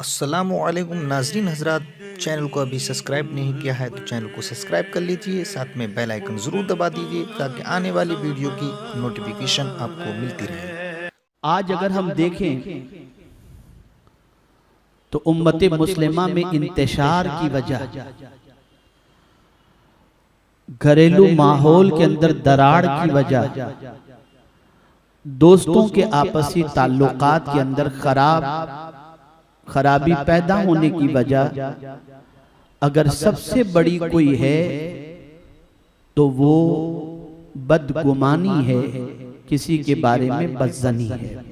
अस्सलामुअलैकुम नाजरीन हजरात, चैनल को अभी सब्सक्राइब नहीं किया है तो चैनल को सब्सक्राइब कर लीजिए, साथ में बेल आइकन ज़रूर दबा दीजिए ताकि आने वाली वीडियो की नोटिफिकेशन आपको मिलती रहे। आज अगर हम देखें तो उम्मते मुस्लिमा में इंतशार की वजह घरेलू माहौल के अंदर दरार की वजह, दोस्तों के आपसी ताल्लुकात के अंदर खराबी पैदा होने की वजह अगर सबसे बड़ी कोई है तो वो बदगुमानी है, किसी के बारे में बदज़नी है।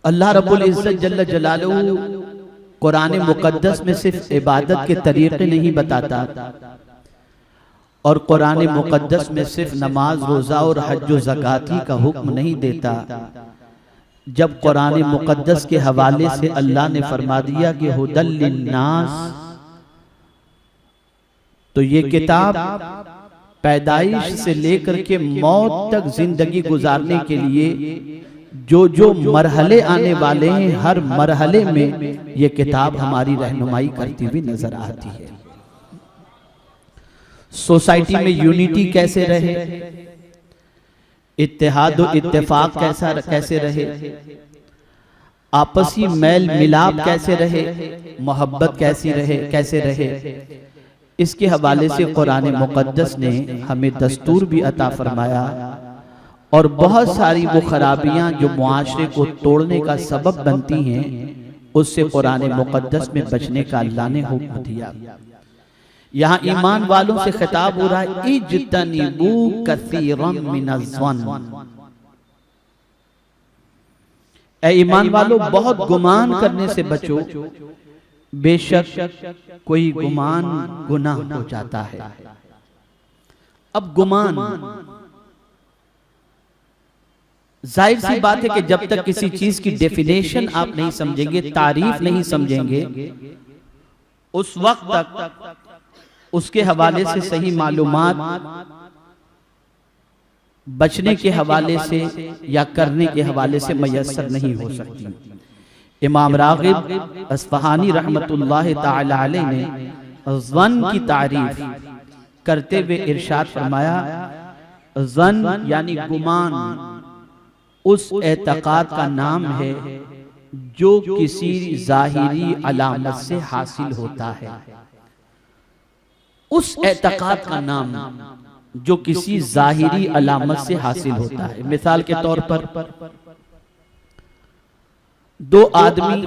अल्लाह रब्बुल इज़्ज़त जल्ल जलालुहु कुरान मुक़द्दस में सिर्फ इबादत के तरीक़े नहीं बताता और कुरान मुक़द्दस में सिर्फ नमाज, रोज़ा और हज व ज़कात का हुक्म नहीं देता। जब कुरान मुक़द्दस के हवाले से अल्लाह ने फरमा दिया कि हुदल लिन्नास, तो ये किताब पैदाइश से लेकर के मौत तक जिंदगी गुजारने के लिए जो मरहले आने वाले हैं, हर मरहले में ये किताब हमारी रहनुमाई करती हुई नजर आती है। सोसाइटी में यूनिटी कैसे रहे, इत्तेहाद और इत्तेफाक कैसे रहे, आपसी मेल मिलाप कैसे रहे, मोहब्बत कैसे रहे, इसके हवाले से कुरान मुक़द्दस ने हमें दस्तूर भी अता फरमाया और बहुत सारी वो खराबियां जो मुआशरे को तोड़ने का सबब बनती हैं, उससे कुरान मुक़द्दस में बचने का अल्लाह ने हुक्म दिया। यहाँ ईमान वालों से खिताब हो रहा है, इज्तनिबू कसीरम मिनज़्ज़न्न, ऐ ईमान वालों बहुत गुमान करने से बचो, बेशक कोई गुमान गुनाह हो जाता है। अब गुमान, जाहिर सी बात है कि जब तक किसी चीज की डेफिनेशन आप नहीं समझेंगे, तारीफ नहीं समझेंगे, उस वक्त तक उसके हवाले से सही मालूमात बचने के हवाले से या करने के हवाले से मयस्सर नहीं हो सकती। इमाम राग़िब अस्फ़हानी रहमतुल्लाह ताला अलैह ने ज़न की तारीफ करते हुए इरशाद फरमाया, ज़न यानी गुमान उस एतक़ाद का नाम है जो किसी ज़ाहिरी अलामत से हासिल होता है। उस एतक़ाद का नाम जो किसी ज़ाहिरी अलामत से हासिल होता है। मिसाल के तौर पर दो आदमी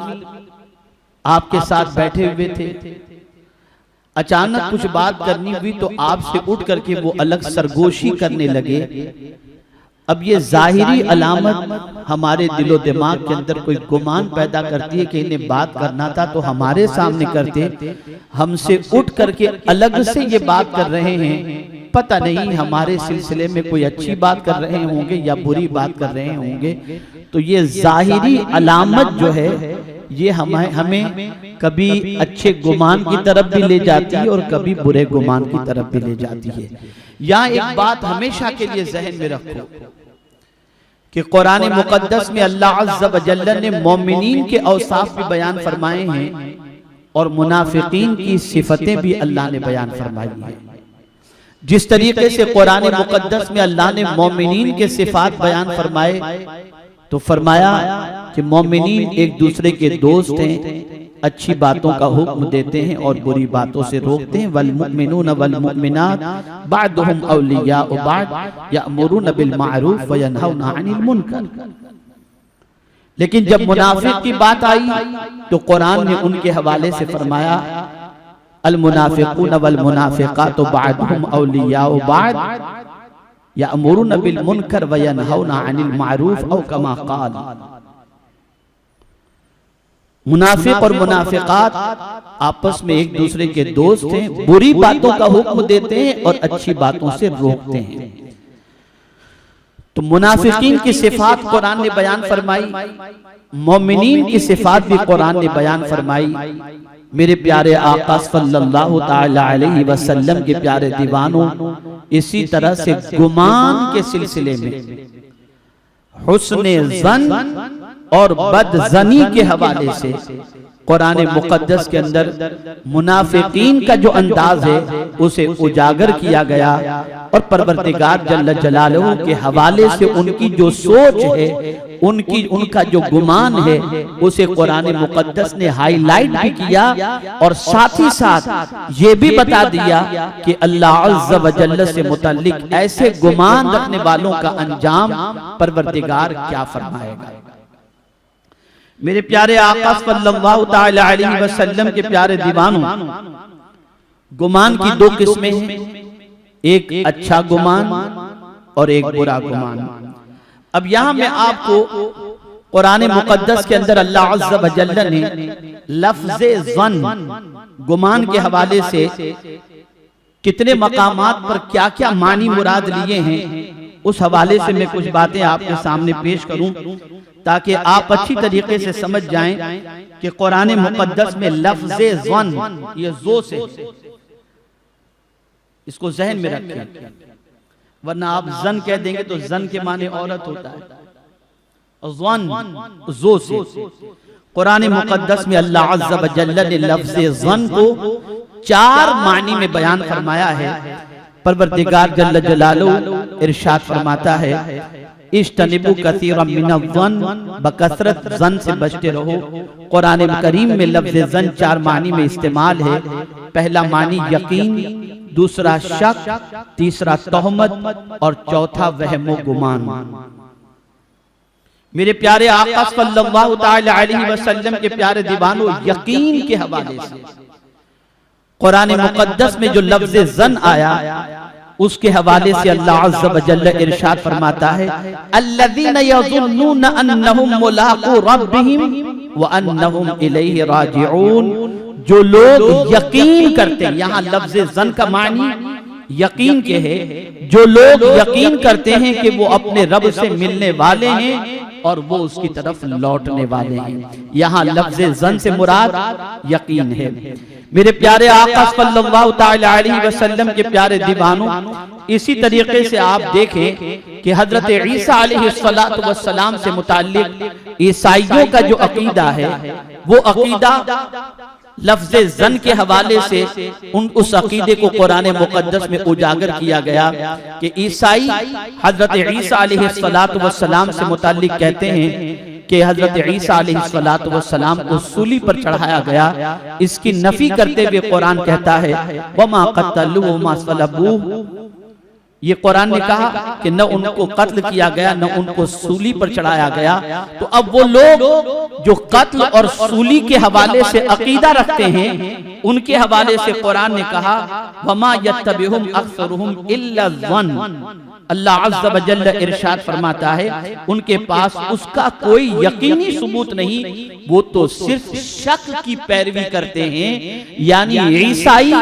आपके साथ बैठे हुए थे, अचानक कुछ बात करनी हुई तो आपसे उठ करके वो अलग सरगोशी करने लगे। अब ये जाहिरी अलामत हमारे दिलो दिमाग के अंदर कोई गुमान पैदा करती है कि इन्हें बात करना था तो हमारे सामने करते, हमसे उठ करके अलग से ये बात कर रहे हैं, पता नहीं हमारे सिलसिले में कोई अच्छी बात कर रहे होंगे या बुरी बात कर रहे होंगे। तो ये जाहिरी अलामत जो है ये हमें कभी अच्छे गुमान की तरफ भी ले जाती है और कभी बुरे गुमान की तरफ भी ले जाती है। यहाँ एक बात हमेशा के लिए ज़हन में रखो कि कुरान मुक़द्दस में अल्लाह अज़्ज़ा व जल्ल ने मोमिनीन के औसाफ भी बयान फरमाए हैं और मुनाफिकीन की सिफतें भी अल्लाह ने बयान फरमाई हैं। जिस तरीके से कुरान मुक़द्दस में अल्लाह ने मोमिनीन के सिफात बयान फरमाए तो फरमाया कि मोमिनीन एक दूसरे के दोस्त हैं, अच्छी बातों का हुक्म देते हैं और बुरी बातों से रोकते हैं। वल मुमिनून वल मुमिनात बादुहुम औलियाउ बाद यअमुरून बिल मारूफ व यनहौना अनिल मुनकर। लेकिन जब मुनाफिक की बात आई तो कुरान ने उनके हवाले से फरमाया, अल मुनाफिकून वल मुनाफिकातु बादुहुम औलियाउ बाद यअमुरून बिल मुनकर व यनहौना अनिल मारूफ औ कमा क़ाल। मुनाफिक और मुनाफिकात आपस में एक दूसरे के दोस्त हैं, बुरी बातों का हुक्म देते हैं और अच्छी बातों से रोकते हैं। तो मुनाफिकीन की सिफात कुरान ने बयान फरमाई, मोमिनीन की सिफात भी कुरान ने बयान फरमाई। मेरे प्यारे आका सल्लल्लाहु ताला अलैहि वसल्लम के प्यारे दीवानों, इसी तरह से गुमान के सिलसिले में हुस्ने ज़न और बदजनी के हवाले से कुरान मुकद्दस के अंदर मुनाफिकीन का जो अंदाज है उसे उजागर किया गया और परवरदिगार जल्ल जलालहू के हवाले से उनकी जो सोच है, उनका जो गुमान है, उसे कुरान मुकद्दस ने हाईलाइट भी किया और साथ ही साथ ये भी बता दिया कि अल्लाह अज़्ज़ व जल्ल से मुतल्लिक ऐसे गुमान रखने वालों का अंजाम परवरदिगार क्या फरमाएगा। मेरे प्यारे आका सल्लल्लाहु तआला अलैहि वसल्लम के प्यारे दीवानों, गुमान की दो किस्में हैं, एक अच्छा गुमान और एक बुरा गुमान। अब यहां मैं आपको कुरान मुकद्दस के अंदर अल्लाह अज़्ज़ व जल्ल ने लफ्ज़े ज़न गुमान के हवाले से कितने मकामात पर क्या क्या मानी मुराद लिए हैं, उस हवाले से मैं कुछ बातें आपके सामने पेश करूं ताकि आप अच्छी तरीके से समझ जाएं कि कुरान मुकद्दस में लफ्ज़े ज़न, ये ज़ो से, इसको ज़हन में रखें, वरना आप जन कह देंगे तो जन के माने औरत होता है, और ज़न ज़ो से। कुरान मुकद्दस में अल्लाह अज़्ज़ व जल्ल ने लफ्ज़े ज़न को 4 मानी में बयान फरमाया है। परवरदिगार जल्ल जलालहू इरशाद फरमाता है, इज्तनिबू कसीरम मिनज़्ज़न, बकसरत ज़न से बचते रहो। कुरान करीम में लफ्ज़ ज़न 4 मानी में इस्तेमाल है। पहला मानी यकीन, दूसरा शक, तीसरा तोहमत और चौथा वहम गुमान। मेरे प्यारे आका सल्लल्लाहु तआला अलैहि वसल्लम के प्यारे दीवानों, यकीन के हवाले से कुरान मुकद्दस में जो लफ्ज़ ज़न आया उसके हवाले से अल्लाह अज़्ज़ व जल्ल इरशाद फरमाता है, अल्लज़ीना यज़ुन्नूना अन्नहुम मुलाक़ू रब्बिहिम व अन्नहुम इलैहि राजिऊन। जो लोग यकीन करते हैं, यहाँ लफ्ज़ ज़न का मानी यकीन के है, जो लोग यकीन करते हैं कि वो अपने रब से मिलने वाले हैं और वो उसकी तरफ लौटने वाले हैं। यहाँ लफ्ज़ ज़न से मुराद यकीन है। मेरे प्यारे आका सल्लल्लाहु तआला अलैहि वसल्लम के प्यारे दीवानों, इसी तरीके से आप देखें कि हजरत ईसा अलैहिस्सलातु वस्सलाम से मुताल्लिक ईसाइयों का जो अकीदा है, वो अकीदा लफ्ज़ ज़न के हवाले से उस अकीदे को कुरान मुकद्दस में उजागर किया गया कि ईसाई हजरत ईसा अलैहिस्सलातु वस्सलाम से मुताल्लिक कहते हैं कि हजरत ईसा अलैहिस्सलातु वस्सलाम को सूली पर चढ़ाया गया। इसकी नफी करते हुए कुरान कहता है, वमा क़तलूहु वमा सलबूहु। ये कुरान ने कहा कि न उनको कत्ल किया गया, न उनको सूली पर चढ़ाया गया। तो अब वो लोग जो कत्ल और सूली के हवाले से अकीदा रखते हैं, उनके हवाले से कुरान ने कहा, वमा यत्तबिहुम अक्सरुहुम इल्ला ज़न्न। अल्लाह अज़्ज़ व जल्ल इरशाद फरमाता है, उनके पास उसका कोई यकीनी सबूत नहीं, वो तो सिर्फ शक की पैरवी करते हैं। यानी ईसाई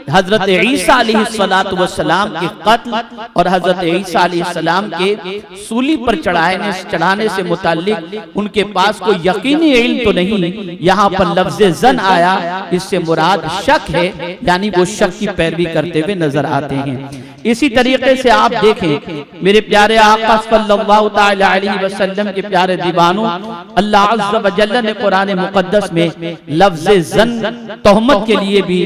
हजरत ईसा अलैहिस्सलातु वस्सलाम के कत्ल और हजरत ईसा अलैहिस्सलाम के सूली पर चढ़ाने से मुताल्लिक उनके पास कोई यकीनी इल्म तो नहीं। यहाँ पर लफ्ज़ ज़न आया, इससे मुराद शक है, यानी वो शक की पैरवी करते हुए नजर आते हैं। इसी तरीके से आप देखें मेरे प्यारे आका सल्लल्लाहु तआला अलैहि वसल्लम के प्यारे दीवानों, अल्लाह अज़्ज़ व जल्ल ने कुरान मुकद्दस में लफ्ज़ ज़न तोहमत के लिए भी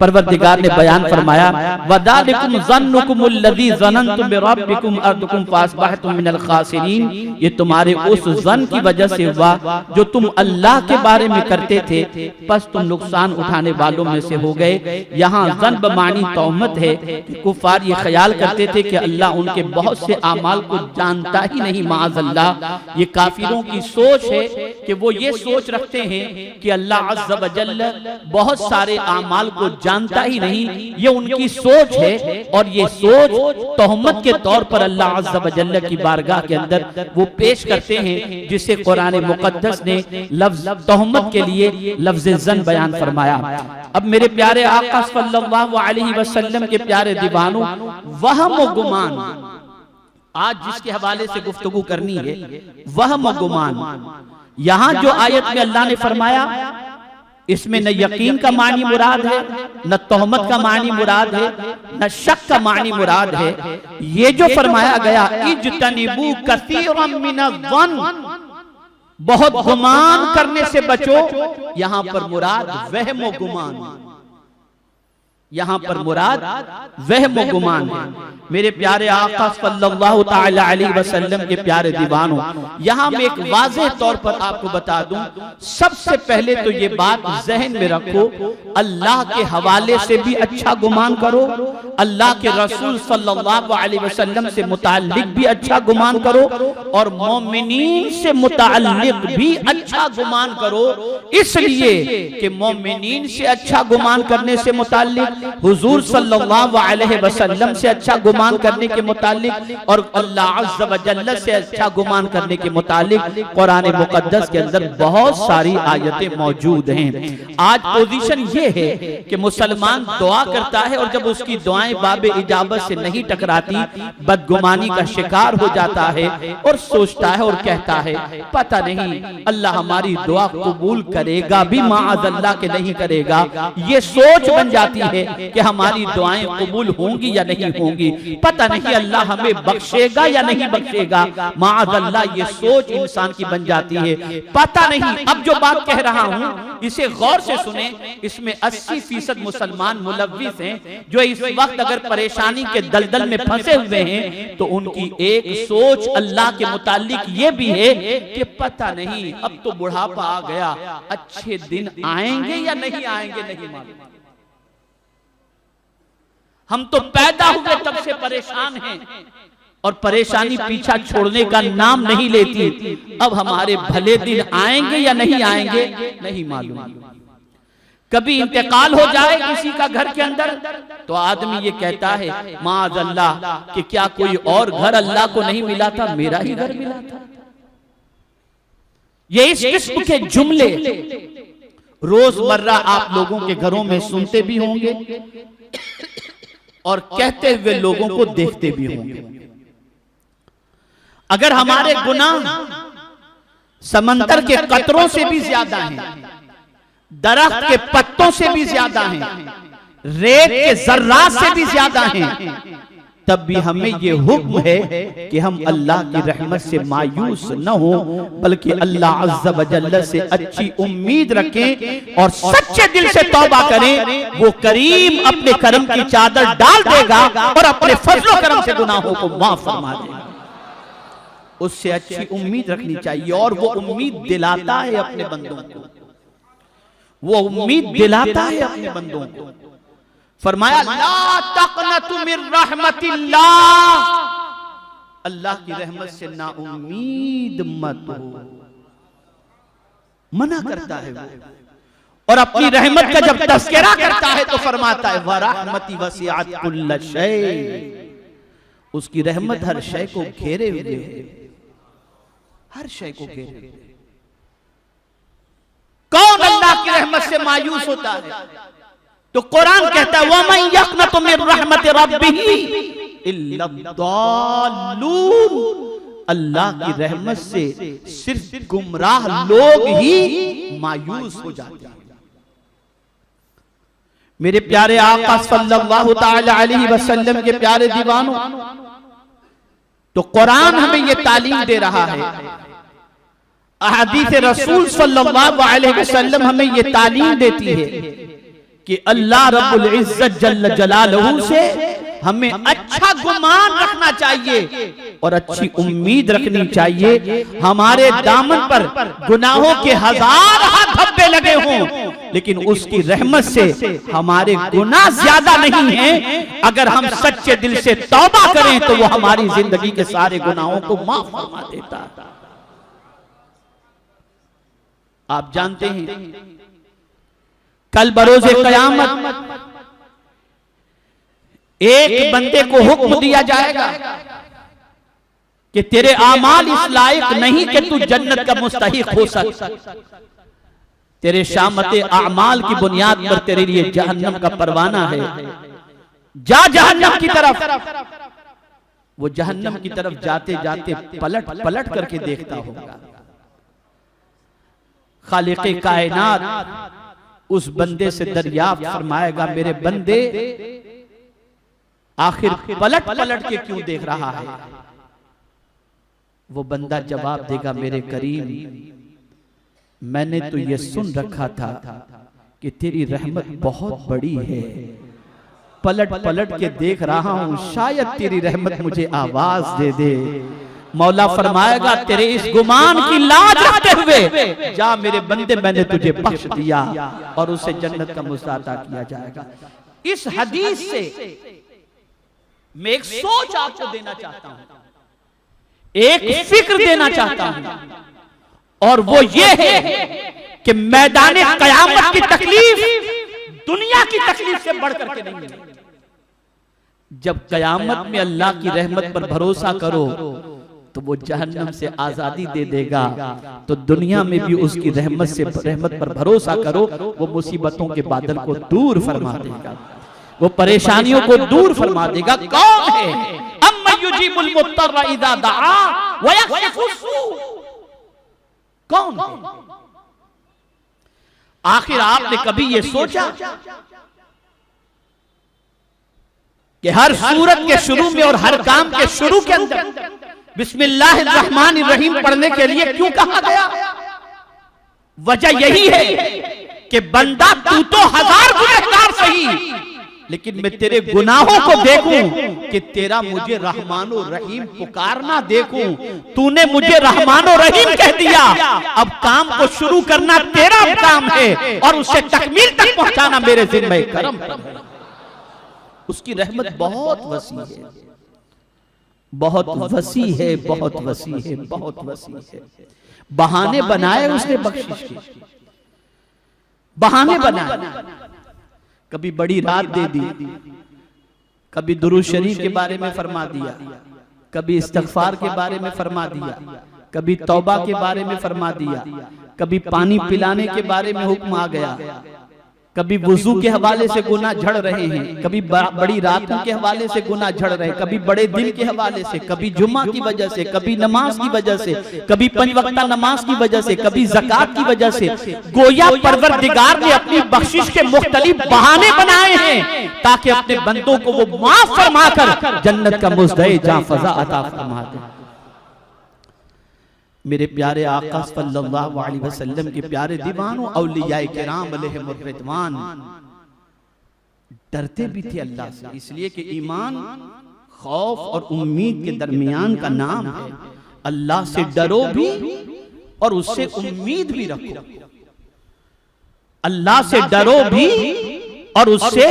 परवरदिगार ने बयान फरमाया, वदालिकुम ज़न्नुकुमुल्लज़ी ज़ननतुम बिरब्बिकुम अर्दुकुम फ़अस्बहतुम मिनल ख़ासिरीन। ये तुम्हारे उस ज़न की वजह से हुआ जो तुम अल्लाह के बारे में करते थे, बस तुम नुकसान उठाने वालों में से हो गए। यहाँ ज़न बमानी तोहमत है कि कुफ़ार ये ख्याल करते थे कि अल्लाह उनके बहुत से आमाल को जानता ही नहीं। माअज़ल्लाह, ये काफिरों की सोच है कि वो ये सोच रखते हैं कि अल्लाह अज़्ज़ व जल्ल बहुत सारे आमाल को जानता ही नहीं। ये उनकी सोच है और ये सोच तोहमत के तौर पर अल्लाह अज़्ज़ व जल्ल की बारगाह के अंदर वो पेश करते हैं, जिसे कुरान मुकद्दस ने लफ्ज़ तोहमत के लिए लफ्ज़ ज़न बयान फरमाया। अब मेरे प्यारे आका सल्लल्लाहु अलैहि वसल्लम के प्यारे दीवानों, वहम व गुमान, आज जिसके हवाले से गुफ्तगू करनी है, वहम व गुमान। यहां जो आयत में अल्लाह ने फरमाया, इसमें न यकीन का मानी मुराद है, न तोहमत का मानी मुराद है, न शक का मानी मुराद है। ये जो फरमाया गया, इज्तनिबू कसीरम मिनज़्ज़न, बहुत गुमान करने से बचो। यहां पर मुराद वहम व गुमान, यहां पर मुराद वहम व गुमान है। मेरे प्यारे आका सल्लल्लाहु ताला अलैहि वसल्लम के प्यारे दीवानों, यहां मैं एक वाज़ेह तौर पर आपको बता दूं, सबसे पहले तो ये बात जहन में रखो, अल्लाह के हवाले से भी अच्छा गुमान करो, अल्लाह के रसूल सल्लल्लाहु अलैहि वसल्लम से मुताल्लिक भी अच्छा गुमान करो, और मोमिनीन से मुताल्लिक भी अच्छा गुमान करो। इसलिए कि मोमिनीन से अच्छा गुमान करने से मुताल्लिक, हुजूर सल्लल्लाहु अलैहि वसल्लम से अच्छा गुमान करने के मुतालिक, और अल्लाह अज़्ज़ व जल्ल से अच्छा गुमान करने के मुतालिक कुरान मुक़द्दस के अंदर बहुत सारी आयतें मौजूद हैं। आज पोजीशन ये है कि मुसलमान दुआ करता है और जब उसकी दुआएं बाबे इजाबत से नहीं टकराती, बदगुमानी का शिकार हो जाता है और सोचता है और कहता है पता नहीं अल्लाह हमारी दुआ कबूल करेगा भी माअज़ अल्लाह के नहीं करेगा। ये सोच बन जाती है कि हमारी दुआएं कबूल होंगी या नहीं होंगी, पता नहीं अल्लाह हमें बख्शेगा या नहीं बख्शेगा, माअज़ अल्लाह ये सोच इंसान की बन जाती है। पता नहीं, अब जो बात कह रहा हूं इसे गौर से सुने, इसमें 80% मुसलमान मुलव्विस हैं जो इस वक्त अगर परेशानी के दलदल में फंसे हुए हैं तो उनकी एक सोच अल्लाह के मुतालिक ये भी है कि पता नहीं अब तो बुढ़ापा आ गया, अच्छे दिन आएंगे या नहीं आएंगे नहीं मालूम, हम तो पैदा हुए तब से परेशान हैं और परेशानी पीछा छोड़ने का नाम नहीं लेती, अब हमारे भले दिन आएंगे या नहीं आएंगे नहीं मालूम। कभी इंतकाल हो जाए किसी का घर के अंदर तो आदमी ये कहता है माअज़ अल्लाह कि क्या कोई और घर अल्लाह को नहीं मिला था, मेरा ही घर मिला था। ये इस किस्म के जुमले रोजमर्रा आप लोगों के घरों में सुनते भी होंगे और कहते हुए लोगों को देखते भी होंगे। अगर हमारे गुनाह समंदर के कतरों से भी ज्यादा हैं, दरख्त के पत्तों से भी ज्यादा हैं, रेत के जर्रात से भी ज्यादा हैं, तब भी हमें यह हुक्म है कि हम अल्लाह की रहमत से मायूस न हो, बल्कि अल्लाह अज़्ज़ व जल्ल से अच्छी उम्मीद रखें और सच्चे दिल से तौबा करें। वो करीम अपने करम की चादर डाल देगा और अपने फज़्ल करम से गुनाहों को माफ फरमा देगा। उससे अच्छी उम्मीद रखनी चाहिए और वो उम्मीद दिलाता है अपने बंदों को, वो उम्मीद दिलाता है अपने बंदों को। फरमाया ला तक़नतु मिर रहमतिल्लाह, अल्लाह की रहमत से ना उम्मीद मत हो, मना करता है वो। और अपनी रहमत का जब तज़किरा करता है तो फरमाता है व रहमती वसिअत कुल्ल शै, उसकी रहमत हर शय को घेरे हुए है, हर शय को घेरे हुए। कौन अल्लाह की रहमत से मायूस होता है? तो कुरान कहता है वमन यक़नतु मिन रहमति रब्बिही इल्ला दाल्लून, अल्लाह की रहमत से सिर्फ गुमराह लोग ही मायूस हो जाते हैं। मेरे प्यारे आका सल्लल्लाहु ताला अलैहि वसल्लम के प्यारे दीवानों, तो कुरान हमें ये तालीम दे रहा है, अहादीस रसूल सल्लल्लाहु अलैहि वसल्लम हमें ये तालीम देती है कि अल्लाह रब्बुल इज्जत जल्ल जलालहू से हमें अच्छा गुमान रखना चाहिए और अच्छी उम्मीद रखनी चाहिए। हमारे दामन पर गुनाहों के हजार धब्बे लगे हों, लेकिन उसकी रहमत से हमारे गुनाह ज्यादा नहीं हैं। अगर हम सच्चे दिल से तौबा करें तो वो हमारी जिंदगी के सारे गुनाहों को माफ फरमा देता है। आप जानते हैं कल बरोज़े क़यामत एक बंदे को हुक्म दिया जाएगा कि तेरे आमाल इस लायक नहीं कि तू जन्नत का मुस्तहिक हो सक, तेरे शामते आमाल की बुनियाद पर तेरे लिए जहन्नम का परवाना है, जा जहन्नम की तरफ। वो जहन्नम की तरफ जाते जाते पलट पलट करके देखता होगा। खालिक़े कायनात उस बंदे से दरियाफ्त फरमाएगा मेरे बंदे आखिर पलट पलट के क्यों देख रहा है? वो बंदा जवाब देगा मेरे करीम मैंने तो ये सुन रखा था कि तेरी रहमत बहुत बड़ी है, पलट पलट के देख रहा हूं, शायद तेरी रहमत मुझे आवाज दे दे। मौला फरमाएगा तेरे इस गुमान की लाज रखते हुए जा मेरे बंदे, मैंने तुझे बख्श दिया, और उसे जन्नत का मुज़्ज़ा अता किया जाएगा। इस हदीस से मैं एक सोच आपको देना चाहता हूं, एक फिक्र देना चाहता हूं, और वो ये है कि मैदान कयामत की तकलीफ दुनिया की तकलीफ से बढ़कर के नहीं है। जब कयामत में अल्लाह की रहमत पर भरोसा करो तो वो जहन्नम से आजादी दे देगा, तो दुनिया में भी उसकी रहमत पर भरोसा करो, वो मुसीबतों के बादल को दूर फरमा देगा, वो परेशानियों को दूर फरमा देगा। कौन है? अम्मा युजीबुल मुत्तर्रा इज़ा दआ व यक्शिफु सू, कौन है? आखिर आपने कभी ये सोचा कि हर सूरत के शुरू में और हर काम के शुरू के अंदर बिस्मिल्लाहिर्रहमानिर्रहीम पढ़ने के लिए क्यों कहा गया? वजह यही है कि बंदा तू तो 1000 गुनहगार सही, लेकिन मैं तेरे गुनाहों को देखूं कि तेरा मुझे रहमानो रहीम पुकारना देखूं। तूने मुझे रहमानो रहीम कह दिया, अब काम को शुरू करना तेरा काम है और उसे तकमील तक पहुंचाना मेरे जिम्मे करम। उसकी रहमत बहुत वसी है, बहुत वसी है, बहुत वसी है, बहुत वसी है। बहाने बनाए उसने बख्शिश के, बहाने बनाए। कभी बड़ी रात दे दी, कभी दुरूद शरीफ के बारे में फरमा दिया, कभी इस्तिग़फ़ार के बारे में फरमा दिया, कभी तौबा के बारे में फरमा दिया, कभी पानी पिलाने के बारे में हुक्म आ गया, कभी वुजू के हवाले से गुनाह झड़ रहे हैं, कभी बड़ी रातों के हवाले से गुनाह झड़ रहे हैं, कभी बड़े दिन के हवाले से, कभी जुम्मा की वजह से, कभी नमाज की वजह से, कभी 5 वक्ता नमाज की वजह से, कभी ज़कात की वजह से। गोया परवरदिगार ने अपनी बख्शिश के मुख्तलिफ बहाने बनाए हैं ताकि अपने बंदों को वो माफ फरमाकर जन्नत का मुज़्ज़ा जां फज़ा अता फरमा दे। मेरे प्यारे आका सल्लल्लाहु अलैहि वसल्लम के प्यारे दीवानों औलियाए किराम अलैहिमुर रिदवान डरते भी थे अल्लाह से, इसलिए कि ईमान खौफ और उम्मीद के दरमियान का नाम है। अल्लाह से डरो भी और उससे उम्मीद भी रखो। अल्लाह से डरो भी और उससे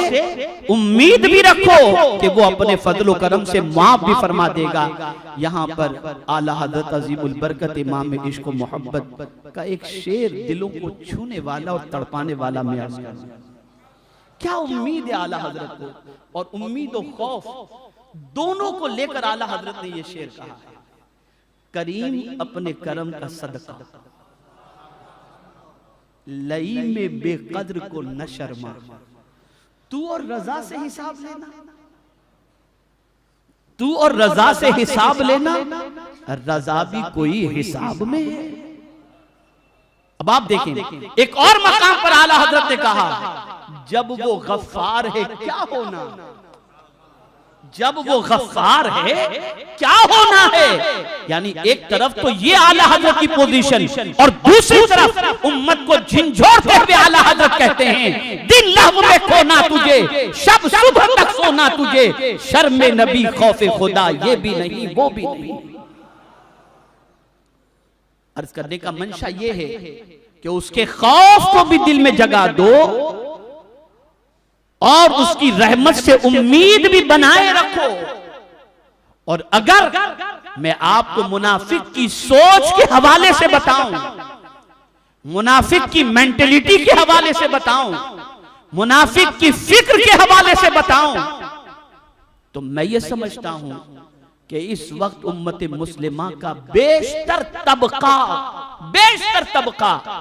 उम्मीद भी रखो कि वो अपने फजलो करम से माफ भी फरमा देगा। यहाँ पर आला हज़रत अज़ीमुल बरकत इमाम इश्क व मोहब्बत का एक शेर दिलों को छूने वाला और तड़पाने वाला मैं अर्ज़ करूं। क्या उम्मीद है आला हज़रत को, और उम्मीद और खौफ दोनों को लेकर आला हज़रत ने ये शेर कहा है। करीम अपने करम का सदका लई में बेकद्र को न शर्मा, तू और रजा से हिसाब लेना, तू और रजा से हिसाब लेना, रजा भी कोई हिसाब में है। अब आप देखें एक और मकाम पर आला हज़रत ने कहा, जब वो गफ्फार है क्या होना, जब वो गफ्फार है क्या होना है। यानी एक तरफ तो ये आला हज़रत की पोजीशन और दूसरी तरफ उम्मत को झिंझोड़ते हुए आला हज़रत कहते हैं, दिन लहव में खोना तुझे, शब सुबह तक सोना तुझे, शर्म नबी खौफ खुदा ये भी नहीं वो भी नहीं। अर्ज करने का मंशा ये है कि उसके खौफ को भी दिल में जगा दो और उसकी रहमत से उम्मीद भी बनाए रखो। और अगर मैं आपको मुनाफिक की सोच के हवाले से बताऊं, मुनाफिक की मेंटेलिटी के हवाले से बताऊं, मुनाफिक की फिक्र के हवाले से बताऊं, तो मैं ये समझता हूं कि इस वक्त उम्मत मुस्लिमा का बेशतर तबका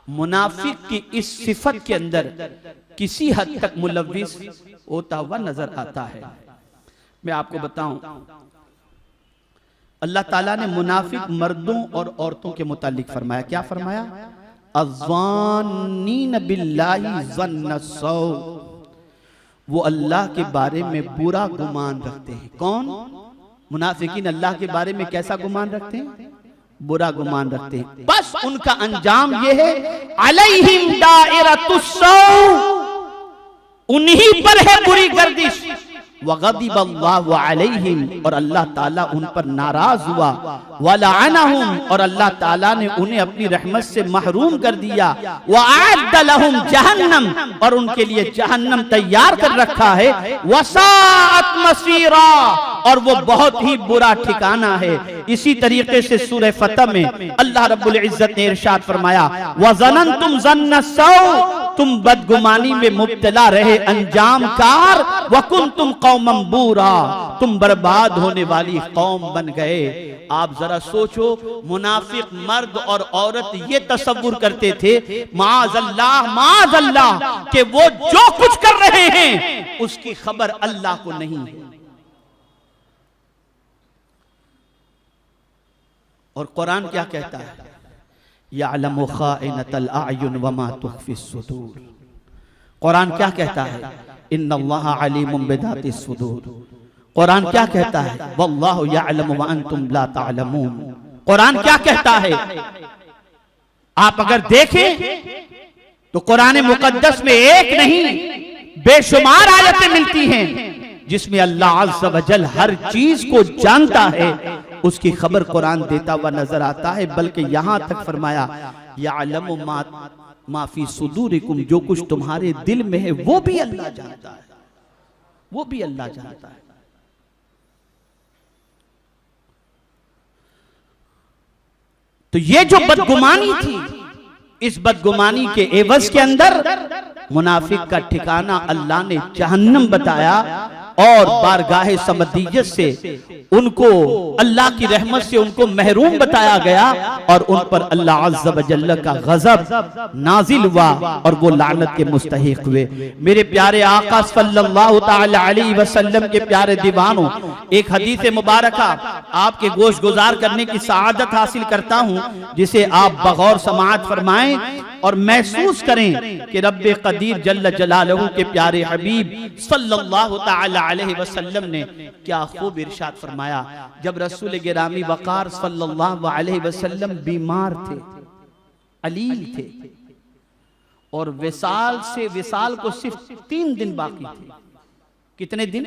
मुनाफिक की इस सिफत के अंदर किसी हद तक मुलव्विस होता हुआ नजर आता है। मैं आपको बताऊं, अल्लाह ताला ने मुनाफिक मर्दों और औरतों के मुतालिक फरमाया, क्या फरमाया? अज़्ज़ानीन बिल्लाहि ज़न्न सौ, वो अल्लाह के बारे में बुरा गुमान रखते हैं। कौन? मुनाफिकीन अल्लाह के बारे में कैसा गुमान रखते हैं? बुरा गुमान रखते हैं, बस उनका अंजाम यह है, अलैहिम दाइरतुस्सौ, उन्हीं पर है बुरी गर्दिश, वग़ज़िबल्लाहु अलैहिम, और अल्लाह ताला उन पर नाराज हुआ, वलअनहुम, और अल्लाह ताला ने उन्हें अपनी रहमत से महरूम कर दिया, वअअद्द लहुम जहन्नम, और उनके लिए जहन्नम तैयार कर रखा है, वसाअत मसीरा, और वो बहुत ही बुरा ठिकाना है। इसी तरीके से सूरह फतह में अल्लाह रब्बुल इज्जत ने इरशाद फरमाया, वज़ननतुम ज़न्नस्सौ, तुम बदगुमानी में मुब्तला रहे अंजाम कार, वकुंतुम कौमम बूरा, तुम बर्बाद होने वाली कौम बन गए। आप जरा सोचो, मुनाफिक मर्द और औरत ये तसव्वुर करते थे, माअज़ल्लाह, कि वो जो कुछ कर रहे हैं उसकी खबर अल्लाह को नहीं है। और कुरान क्या कहता है, यअलमु खाइनतल अयुन वमा तुख्फिस सुदूर। कुरान क्या कहता है, इन्नल्लाहा अलीमुम बिदातिस सुदूर। कुरान क्या कहता है, वल्लाहु यअलमु व अंतुम ला तअलमून। कुरान क्या कहता है, आप अगर देखें तो कुरान मुकद्दस में एक नहीं बेशुमार आयतें मिलती हैं जिसमें अल्लाह अज़्ज़ व जल हर चीज को जानता है, उसकी खबर कुरान देता हुआ नजर आता है। बल्कि यहां तक फरमाया, यअलमु मा फी सुदूरिकुम, जो कुछ तुम्हारे दिल में है वो भी अल्लाह जानता है, वो भी अल्लाह जानता है। तो ये जो बदगुमानी थी, इस बदगुमानी के एवज के अंदर मुनाफिक का ठिकाना अल्लाह ने जहन्नम बताया, और बारगाहे समदीयत से उनको, अल्लाह की रहमत से उनको महरूम बताया गया, और उन पर अल्लाह अज़्ज़ व जल्ल का गज़ब नाजिल हुआ और वो लानत के मुस्तहिक हुए। मेरे प्यारे आका सल्लल्लाहु तआला अलैहि वसल्लम के प्यारे दीवानों, एक हदीस मुबारका आपके गोश गुजार करने की सआदत हासिल करता हूँ, जिसे आप बगौर समाअत फरमाएं और महसूस करें कि रब्बे कदीर जल्ल जलालहू के प्यारे हबीब सल्लल्लाहु तआला अलैहि वसल्लम ने क्या खूब इरशाद फरमाया। जब रसूल गिरामी वकार सल्लल्लाहु अलैहि वसल्लम बीमार थे, अलील थे, और विसाल को सिर्फ 3 दिन बाकी थे। कितने दिन?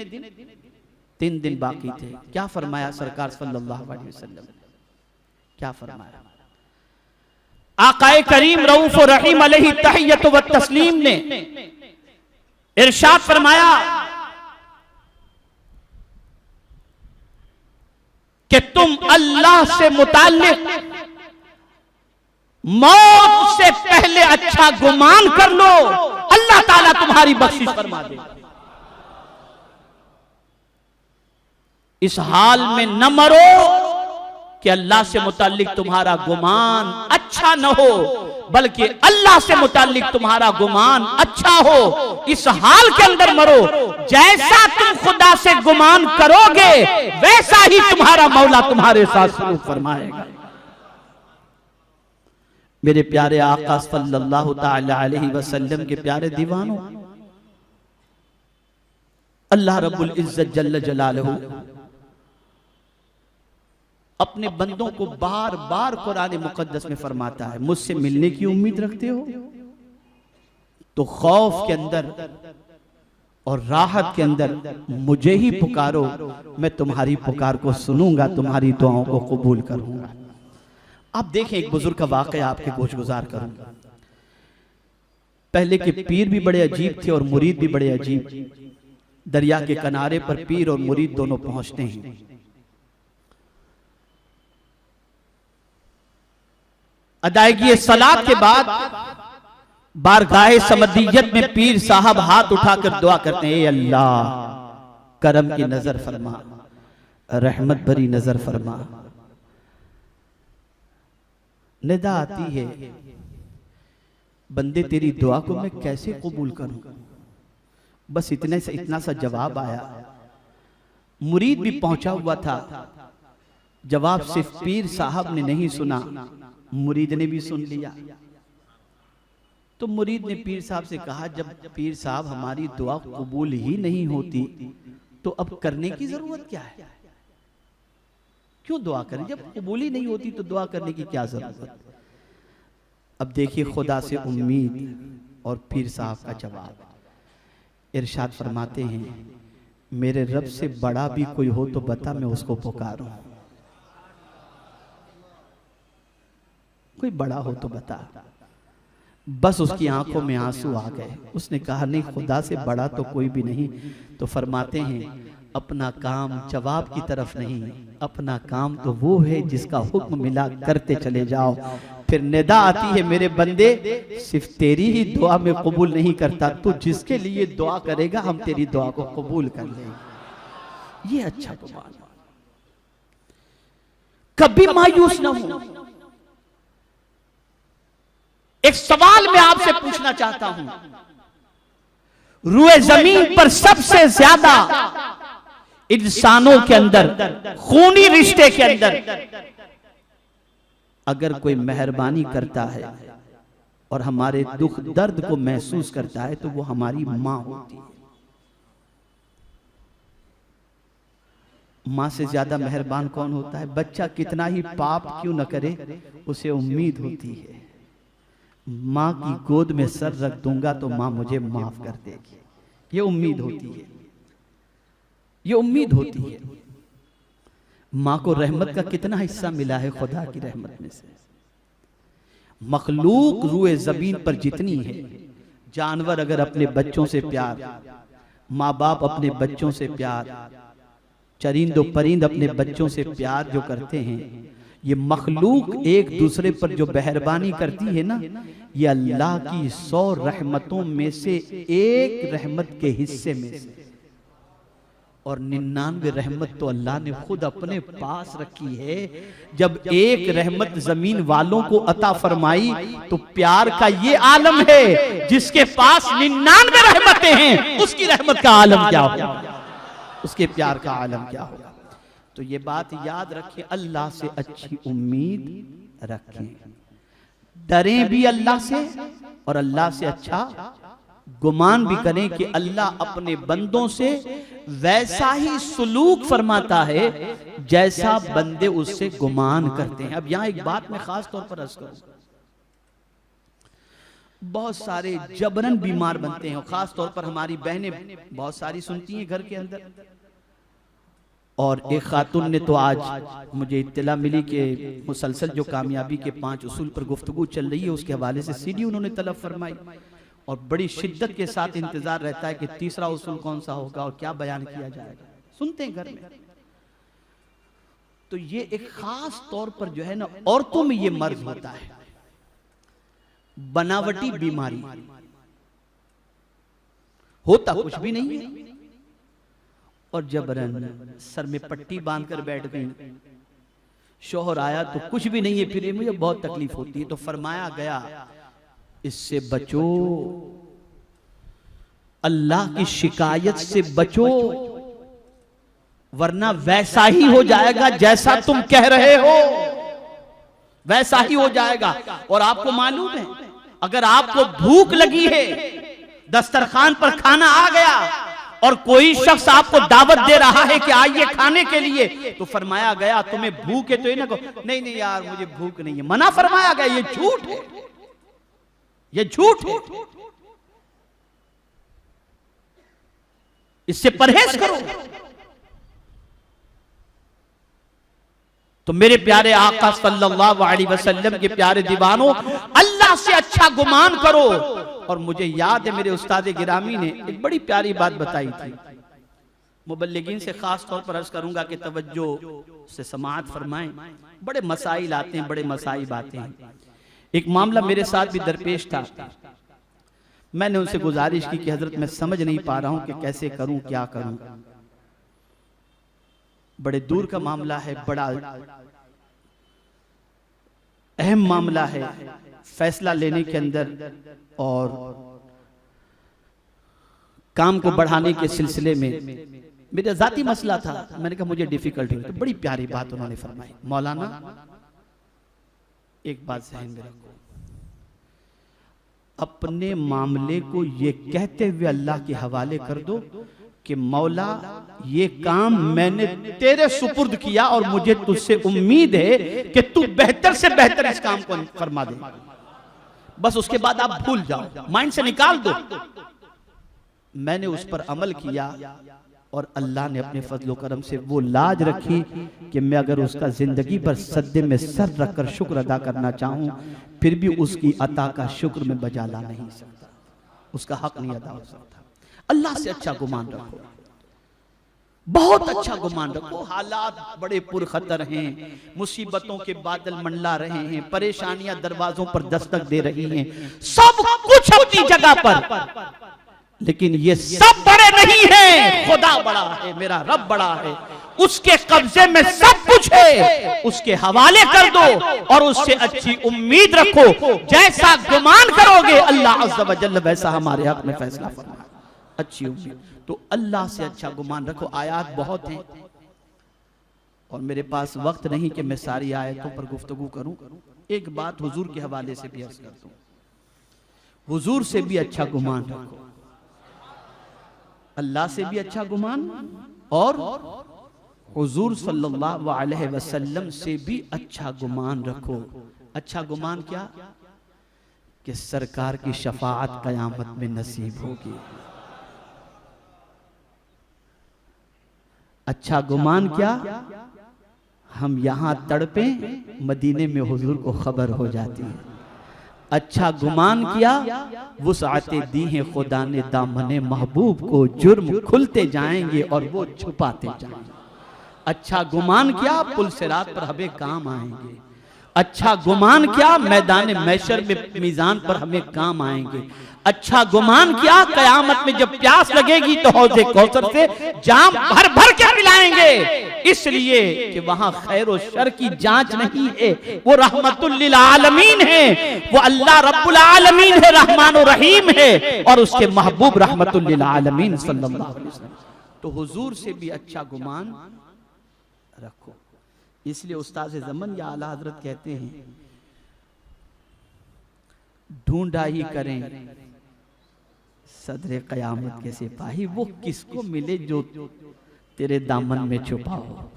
3 दिन बाकी थे। क्या फरमाया सरकार सल्लल्लाहु अलैहि वसल्लम? क्या फरमाया? आकाए करीम रऊफ और रहीम अलैहि तहियत व तस्लीम ने इरशाद फरमाया कि तुम अल्लाह से मुताल्लिक मौत से पहले अच्छा गुमान कर लो, अल्लाह ताला तुम्हारी बख्शिश फरमा दे। इस हाल में न मरो कि अल्लाह से मुताल्लिक तुम्हारा गुमान अच्छा न हो, बल्कि अल्लाह से मुताल्लिक तुम्हारा गुमान अच्छा हो। इस हाल के अंदर मरो, जैसा तुम खुदा से गुमान करोगे वैसा ही तुम्हारा मौला तुम्हारे साथ सलूक फरमाएगा। मेरे प्यारे आका सल्लल्लाहु तआला अलैहि वसल्लम के प्यारे दीवानों, अल्लाह रब्बुल इज्जत जल्ल जलालहू अपने बंदों को बार बार कुरान मुकद्दस में फरमाता है, मुझसे मिलने की उम्मीद रखते हो तो खौफ के अंदर और राहत के अंदर मुझे ही पुकारो, मैं तुम्हारी पुकार को सुनूंगा, तुम्हारी दुआओं को कबूल करूंगा। आप देखें, एक बुजुर्ग का वाकया आपके गोश गुजार करूंगा। पहले के पीर भी बड़े अजीब थे और मुरीद भी बड़े अजीब। दरिया के किनारे पर पीर और मुरीद दोनों पहुंचते हैं। अदायगी सलात के बाद बारगाहे समदीयत में पीर साहब हाथ उठाकर दुआ करते हैं, अल्लाह करम की नजर फरमा, रहमत भरी नजर फरमा। निदा आती है, बंदे तेरी दुआ को मैं कैसे कबूल करूं? बस इतना सा जवाब आया। मुरीद भी पहुंचा हुआ था, जवाब सिर्फ पीर साहब ने नहीं सुना, मुरीद ने भी सुन लिया। तो मुरीद ने पीर साहब से कहा, जब पीर साहब हमारी दुआ कबूल ही नहीं होती तो अब करने की जरूरत क्या है? क्यों दुआ करें? जब कबूली नहीं होती तो दुआ करने की क्या जरूरत? अब देखिए खुदा से उम्मीद और पीर साहब का जवाब। इरशाद फरमाते हैं, मेरे रब से बड़ा भी कोई हो तो बता, मैं उसको पुकारूं। कोई बड़ा हो तो बता। बस उसकी आंखों में आंसू आ गए। उसने कहा, नहीं, खुदा से बड़ा तो कोई भी नहीं। तो फरमाते हैं, अपना काम जवाब की तरफ नहीं, अपना काम तो वो है जिसका हुक्म मिला करते चले जाओ। फिर निदा आती है, मेरे बंदे सिर्फ तेरी ही दुआ में कबूल नहीं करता, तू जिसके लिए दुआ करेगा हम तेरी दुआ को कबूल कर लेंगे। ये अच्छा गुमान। कभी मायूस ना हो। एक सवाल मैं आपसे पूछना चाहता हूं, रूए जमीन पर सबसे ज्यादा इंसानों के अंदर, खूनी रिश्ते के अंदर अगर कोई मेहरबानी करता है और हमारे दुख दर्द को महसूस करता है तो वो हमारी मां होती है। मां से ज्यादा मेहरबान कौन होता है? बच्चा कितना ही पाप क्यों न करे, उसे उम्मीद होती है मां की गोद में सर रख दूंगा तो मां मुझे माफ कर देगी। ये उम्मीद होती है, ये उम्मीद होती है। मां को रहमत का कितना हिस्सा मिला है खुदा की रहमत में से। मखलूक रूए जमीन पर जितनी है, जानवर अगर अपने बच्चों से प्यार, माँ बाप अपने बच्चों से प्यार, चरिंदो परिंद अपने बच्चों से प्यार जो करते हैं, ये मखलूक एक दूसरे पर जो मेहरबानी करती है ना, ये अल्लाह की 100 रहमतों में से एक रहमत के हिस्से में से। और 99 रहमत तो अल्लाह ने खुद अपने पास रखी है। जब एक रहमत जमीन वालों को अता फरमाई तो प्यार का ये आलम है, जिसके पास 99 रहमतें हैं उसकी रहमत का आलम क्या होगा, उसके प्यार का आलम क्या होगा। तो ये बात याद रखें, अल्लाह से अच्छी उम्मीद रखें, डरें भी अल्लाह से और अल्लाह से अच्छा गुमान भी करें कि अल्लाह अपने बंदों से वैसा ही सुलूक फरमाता है जैसा बंदे उससे गुमान करते हैं। अब यहां एक बात मैं खास तौर पर अर्ज करूं, बहुत सारे जबरन बीमार बनते हैं, खास तौर पर हमारी बहनें बहुत सारी सुनती हैं घर के अंदर। और एक खातून ने तो आज मुझे इत्तला मिली कि मुसलसल जो कामयाबी के 5 उसूल पर गुफ्तगू चल रही है, उसके हवाले से सीडी उन्होंने तलब फरमाई और बड़ी शिद्दत के साथ इंतजार रहता है कि तीसरा उसूल कौन सा होगा और क्या बयान किया जाएगा। सुनते हैं घर में। तो ये एक खास तौर पर जो है ना, औरतों में ये मर्ज होता है, बनावटी बीमारी, होता कुछ भी नहीं है और जबरन सर में पट्टी बांधकर बैठ गई। शोहर आया तो कुछ भी नहीं है, फिर मुझे बहुत तकलीफ होती है। तो फरमाया गया, इससे बचो, अल्लाह की शिकायत से बचो, वरना वैसा ही हो जाएगा जैसा तुम कह रहे हो, वैसा ही हो जाएगा। और आपको मालूम है, अगर आपको भूख लगी है, दस्तरखान पर खाना आ गया और कोई शख्स आपको दावत दे रहा है कि आइए खाने के लिए, तो फरमाया गया तुम्हें भूख है तो ये ना कहो नहीं नहीं यार मुझे भूख नहीं है, मना फरमाया गया। ये झूठ है, ये झूठ है, इससे परहेज करो। तो मेरे प्यारे आका सल्लल्लाहु अलैहि वसल्लम के प्यारे दीवानों, अल्लाह से अच्छा गुमान करो। और मुझे याद है मेरे उस्ताद गिरामी ने एक बड़ी प्यारी बात बताई थी। मुबल्लिगीन से खास तौर पर अर्ज करूंगा कि तवज्जो से समाअत फरमाएं। बड़े मसाइल आते हैं, बड़े मसाइब आते हैं। एक मामला मेरे साथ भी दरपेश था। मैंने उनसे गुजारिश की कि हजरत मैं समझ नहीं पा रहा हूं कि कैसे करूं, क्या करूं। बड़े दूर का मामला है, बड़ा अहम मामला है फैसला लेने के अंदर और काम को बढ़ाने के सिलसिले में। मेरा जाती मसला था, मैंने कहा मुझे डिफिकल्टी। तो बड़ी प्यारी बात उन्होंने फरमाई, मौलाना एक बात ज़हन में रखो, अपने मामले को ये कहते हुए अल्लाह के हवाले कर दो कि मौला ये काम मैंने तेरे सुपुर्द किया और मुझे तुझसे उम्मीद है कि तू बेहतर से बेहतर इस काम को फरमा दे, बस उसके बाद आप भूल जाओ, माइंड से निकाल दो। मैंने उस पर अमल किया और अल्लाह ने अपने फजलो करम से वो लाज रखी कि मैं अगर उसका जिंदगी भर सद्दे में सर रखकर शुक्र अदा करना चाहूं, फिर भी उसकी अता का शुक्र में बजा ला नहीं सकता, उसका हक नहीं अदा हो सकता। अल्लाह से अच्छा गुमान रखो, बहुत अच्छा गुमान रखो। हालात बड़े पुरखतर हैं, मुसीबतों के बादल मंडला रहे हैं, परेशानियां दरवाजों पर दस्तक दे रही हैं, सब कुछ अपनी जगह पर, लेकिन ये सब बड़े नहीं हैं। खुदा बड़ा है, मेरा रब बड़ा है, उसके कब्जे में सब कुछ है, उसके हवाले कर दो और उससे अच्छी उम्मीद रखो। जैसा गुमान करोगे अल्लाह अज़्ज़ व जल्ल वैसा हमारे हक में फैसला फरमाए। अच्छी उम्मीद, तो अल्लाह से अच्छा गुमान रखो। आयात बहुत हैं और मेरे पास वक्त नहीं कि मैं सारी आयतों पर गुफ्तगू करूं। एक बात हुजूर के हवाले से भी अर्ज कर दूं, हुजूर से भी अच्छा गुमान रखो, अल्लाह से भी अच्छा गुमान और हुजूर सल्लल्लाहु अलैहि वसल्लम से भी अच्छा गुमान रखो। अच्छा गुमान क्या? कि सरकार की शफाअत कयामत में नसीब होगी। अच्छा गुमान क्या? हम यहां तड़पे, मदीने में हुजूर को खबर हो जाती है। अच्छा गुमान किया, वुसअते दी है खुदा ने दामने महबूब को, जुर्म खुलते जाएंगे और वो छुपाते जाएंगे। अच्छा गुमान किया, पुल सिरात पर हमें काम आएंगे। अच्छा गुमान किया, मैदान मैशर में मीजान पर हमें काम आएंगे। अच्छा गुमान किया, कयामत में जब प्यास लगेगी तो हौज़े कौसर से जाम भर भर के पिलाएंगे, इसलिए कि वहां खैर और शर की जांच नहीं है, वो रहमतुल लिल आलमीन है, वो अल्लाह रब्बुल आलमीन है, रहमान और रहीम है, और उसके महबूब रहमतुल लिल आलमीन सल्लल्लाहु अलैहि वसल्लम। तो हुजूर से भी अच्छा गुमान रखो। इसलिए उस्ताद ज़मन या आला हजरत कहते हैं, ढूंढा ही करें सदरे कयामत के सिपाही, वो किसको मिले जो तेरे दामन में छुपा हो।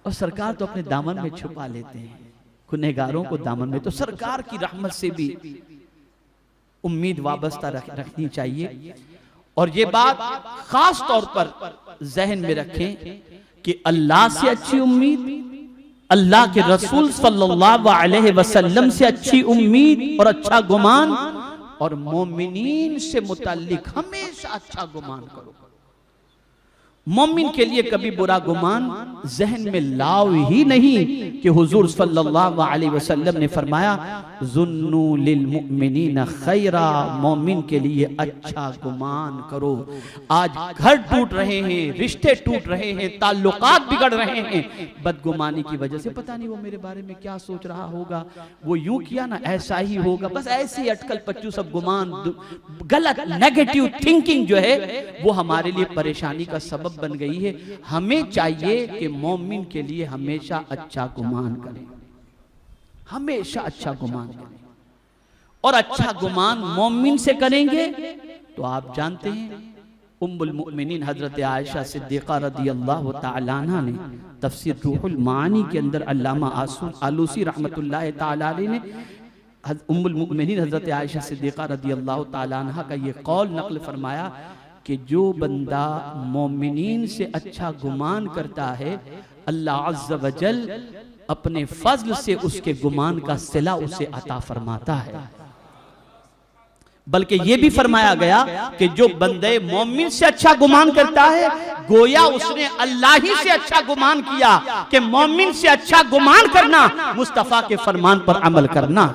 और सरकार तो अपने दामन में छुपा लेते हैं गुनहगारों को दामन में। तो सरकार की रहमत से भी उम्मीद वाबस्ता रखनी चाहिए। और ये बात खास तौर पर जहन में रखें कि अल्लाह से अच्छी उम्मीद, अल्लाह के रसूल सल्लल्लाहु अलैहि वसल्लम से अच्छी उम्मीद और अच्छा गुमान, और मोमिनीन से मुताल्लिक हमेशा अच्छा गुमान करो। मोमिन के लिए कभी बुरा गुमान जहन में लाओ ही नहीं, कि हुजूर सल्लल्लाहु अलैहि वसल्लम ने फरमाया, ज़ुन्नु लिल मुमिनीन खैरा, मोमिन के लिए अच्छा गुमान करो। आज घर टूट रहे हैं, रिश्ते टूट रहे हैं, ताल्लुकात बिगड़ रहे हैं बदगुमानी की वजह से। पता नहीं वो मेरे बारे में क्या सोच रहा होगा, वो यूं किया ना ऐसा ही होगा, बस ऐसे ही अटकल पच्चू सब गुमान, गलत नेगेटिव थिंकिंग जो है वो हमारे लिए परेशानी का सबब बन गई है। हमें चाहिए कि मोमिन के लिए हमेशा अच्छा गुमान करें, हमेशा अच्छा गुमान करें। और अच्छा गुमान मोमिन से करेंगे तो आप जानते हैं उम्मुल मुमिनीन हजरत आयशा सिद्दीक़ा रदियल्लाहु ताला अन्हा ने तफसीर रूहुल मानी के अंदर अल्लामा आलूसी रहमतुल्लाह ताला अलैह ने उम्मुल मुमिनीन हजरत आयशा सिद्दीक़ा रदियल्लाहु ताला अन्हा का ये कौल नक़ल फरमाया कि जो बंदा मोमिनीन से अच्छा गुमान करता है, अल्लाह अज़्ज़ व जल अपने फज़ल से उसके गुमान का सिला उसे अता फरमाता है। बल्कि ये भी फरमाया गया कि जो बंदे मोमिन से अच्छा गुमान करता है, गोया उसने अल्लाह ही से अच्छा गुमान किया, कि मोमिन से अच्छा गुमान करना मुस्तफ़ा के फरमान पर अमल करना।